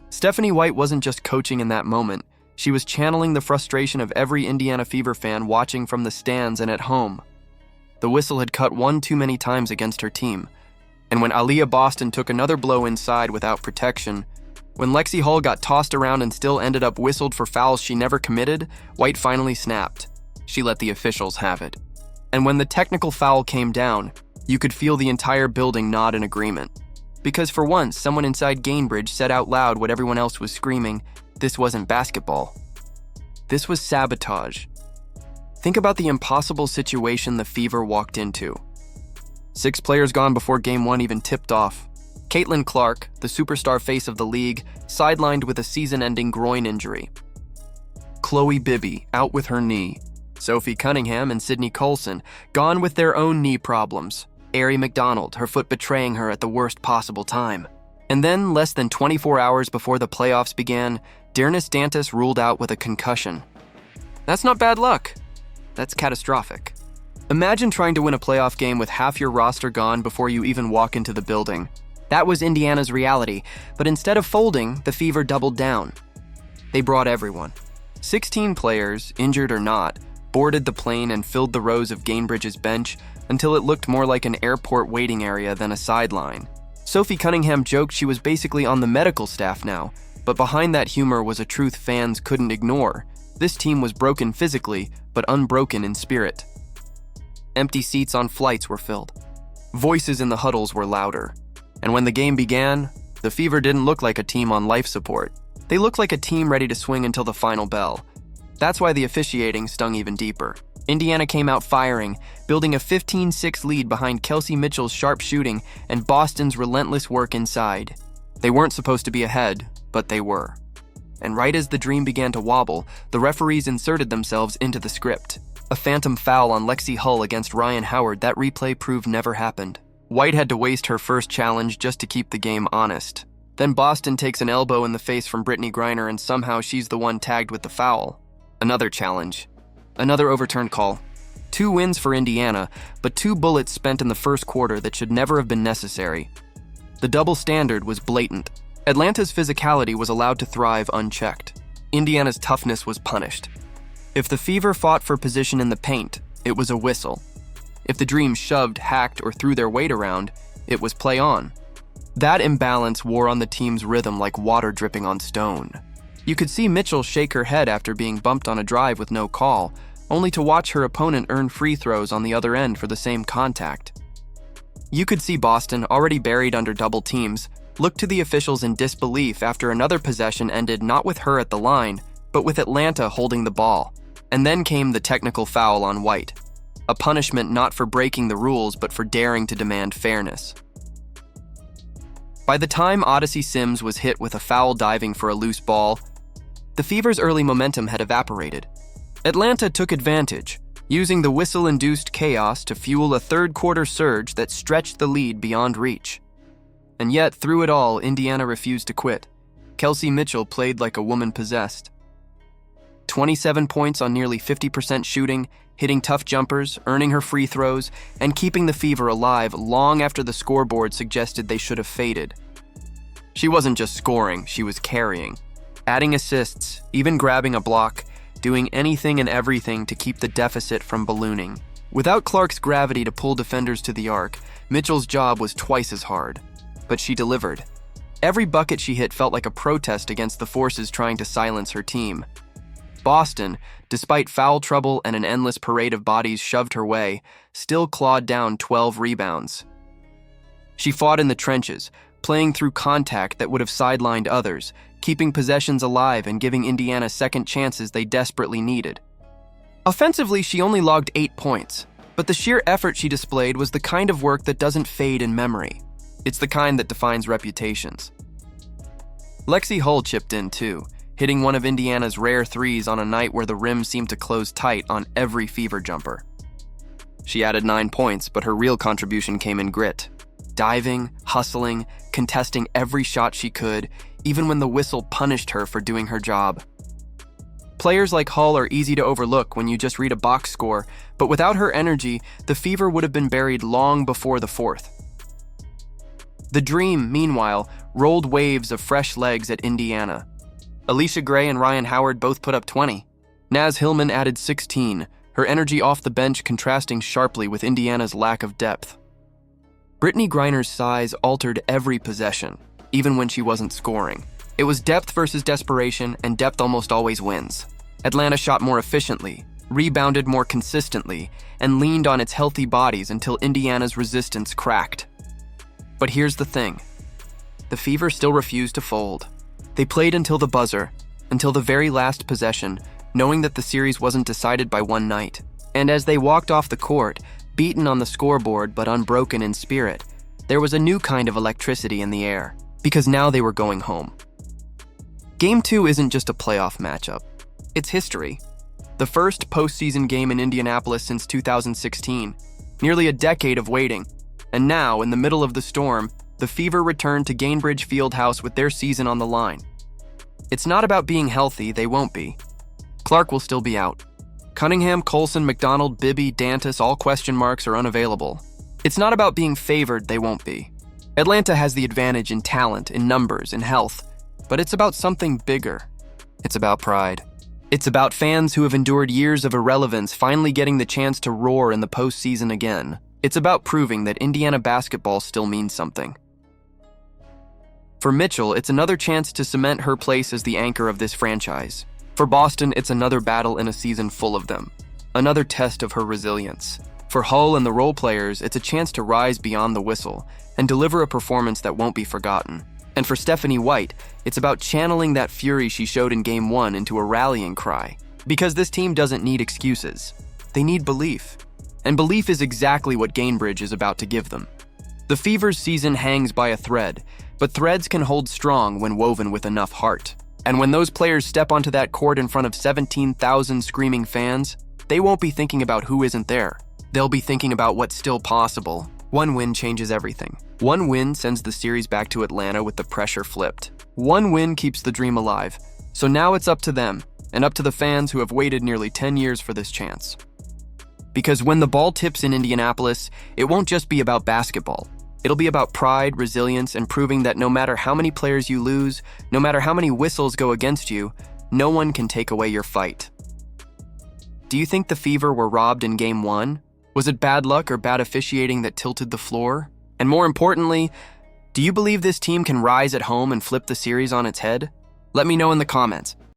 Stephanie White wasn't just coaching in that moment. She was channeling the frustration of every Indiana Fever fan watching from the stands and at home. The whistle had cut one too many times against her team. And when Aaliyah Boston took another blow inside without protection, when Lexie Hull got tossed around and still ended up whistled for fouls she never committed, White finally snapped. She let the officials have it. And when the technical foul came down, you could feel the entire building nod in agreement. Because for once, someone inside Gainbridge said out loud what everyone else was screaming: this wasn't basketball. This was sabotage. Think about the impossible situation the Fever walked into. 6 players gone before Game 1 even tipped off. Caitlin Clark, the superstar face of the league, sidelined with a season-ending groin injury. Khloe Bibby, out with her knee. Sophie Cunningham and Sydney Colson, gone with their own knee problems. Arie McDonald, her foot betraying her at the worst possible time. And then, less than 24 hours before the playoffs began, Deirnis Dantas ruled out with a concussion. That's not bad luck. That's catastrophic. Imagine trying to win a playoff game with half your roster gone before you even walk into the building. That was Indiana's reality, but instead of folding, the Fever doubled down. They brought everyone. 16 players, injured or not, boarded the plane and filled the rows of Gainbridge's bench until it looked more like an airport waiting area than a sideline. Sophie Cunningham joked she was basically on the medical staff now, but behind that humor was a truth fans couldn't ignore. This team was broken physically, but unbroken in spirit. Empty seats on flights were filled. Voices in the huddles were louder. And when the game began, the Fever didn't look like a team on life support. They looked like a team ready to swing until the final bell. That's why the officiating stung even deeper. Indiana came out firing, building a 15-6 lead behind Kelsey Mitchell's sharp shooting and Boston's relentless work inside. They weren't supposed to be ahead, but they were. And right as the dream began to wobble, the referees inserted themselves into the script. A phantom foul on Lexie Hull against Ryan Howard that replay proved never happened. White had to waste her first challenge just to keep the game honest. Then Boston takes an elbow in the face from Brittany Griner and somehow she's the one tagged with the foul. Another challenge. Another overturned call. 2 wins for Indiana, but 2 bullets spent in the first quarter that should never have been necessary. The double standard was blatant. Atlanta's physicality was allowed to thrive unchecked. Indiana's toughness was punished. If the Fever fought for position in the paint, it was a whistle. If the Dream shoved, hacked, or threw their weight around, it was play on. That imbalance wore on the team's rhythm like water dripping on stone. You could see Mitchell shake her head after being bumped on a drive with no call, only to watch her opponent earn free throws on the other end for the same contact. You could see Boston, already buried under double teams, look to the officials in disbelief after another possession ended not with her at the line, but with Atlanta holding the ball. And then came the technical foul on White. A punishment not for breaking the rules, but for daring to demand fairness. By the time Odyssey Sims was hit with a foul diving for a loose ball, the Fever's early momentum had evaporated. Atlanta took advantage, using the whistle-induced chaos to fuel a third-quarter surge that stretched the lead beyond reach. And yet, through it all, Indiana refused to quit. Kelsey Mitchell played like a woman possessed. 27 points on nearly 50% shooting, hitting tough jumpers, earning her free throws, and keeping the Fever alive long after the scoreboard suggested they should have faded. She wasn't just scoring, she was carrying. Adding assists, even grabbing a block, doing anything and everything to keep the deficit from ballooning. Without Clark's gravity to pull defenders to the arc, Mitchell's job was twice as hard. But she delivered. Every bucket she hit felt like a protest against the forces trying to silence her team. Boston, despite foul trouble and an endless parade of bodies shoved her way, still clawed down 12 rebounds. She fought in the trenches, playing through contact that would have sidelined others, keeping possessions alive and giving Indiana second chances they desperately needed. Offensively, she only logged 8 points, but the sheer effort she displayed was the kind of work that doesn't fade in memory. It's the kind that defines reputations. Lexie Hull chipped in too, hitting one of Indiana's rare threes on a night where the rim seemed to close tight on every Fever jumper. She added 9 points, but her real contribution came in grit. Diving, hustling, contesting every shot she could, even when the whistle punished her for doing her job. Players like Hull are easy to overlook when you just read a box score, but without her energy, the Fever would have been buried long before the fourth. The Dream, meanwhile, rolled waves of fresh legs at Indiana. Alicia Gray and Ryan Howard both put up 20. Naz Hillman added 16, her energy off the bench contrasting sharply with Indiana's lack of depth. Brittany Griner's size altered every possession, even when she wasn't scoring. It was depth versus desperation, and depth almost always wins. Atlanta shot more efficiently, rebounded more consistently, and leaned on its healthy bodies until Indiana's resistance cracked. But here's the thing. The Fever still refused to fold. They played until the buzzer, until the very last possession, knowing that the series wasn't decided by one night. And as they walked off the court, beaten on the scoreboard but unbroken in spirit, there was a new kind of electricity in the air, because now they were going home. Game 2 isn't just a playoff matchup. It's history. The first postseason game in Indianapolis since 2016, nearly a decade of waiting. And now, in the middle of the storm, the Fever returned to Gainbridge Fieldhouse with their season on the line. It's not about being healthy, they won't be. Clark will still be out. Cunningham, Colson, McDonald, Bibby, Dantas, all question marks are unavailable. It's not about being favored, they won't be. Atlanta has the advantage in talent, in numbers, in health, but it's about something bigger. It's about pride. It's about fans who have endured years of irrelevance finally getting the chance to roar in the postseason again. It's about proving that Indiana basketball still means something. For Mitchell, it's another chance to cement her place as the anchor of this franchise. For Boston, it's another battle in a season full of them. Another test of her resilience. For Hull and the role players, it's a chance to rise beyond the whistle and deliver a performance that won't be forgotten. And for Stephanie White, it's about channeling that fury she showed in Game 1 into a rallying cry. Because this team doesn't need excuses. They need belief. And belief is exactly what Gainbridge is about to give them. The Fever's season hangs by a thread, but threads can hold strong when woven with enough heart. And when those players step onto that court in front of 17,000 screaming fans, they won't be thinking about who isn't there. They'll be thinking about what's still possible. One win changes everything. One win sends the series back to Atlanta with the pressure flipped. One win keeps the dream alive. So now it's up to them, and up to the fans who have waited nearly 10 years for this chance. Because when the ball tips in Indianapolis, it won't just be about basketball. It'll be about pride, resilience, and proving that no matter how many players you lose, no matter how many whistles go against you, no one can take away your fight. Do you think the Fever were robbed in Game 1? Was it bad luck or bad officiating that tilted the floor? And more importantly, do you believe this team can rise at home and flip the series on its head? Let me know in the comments.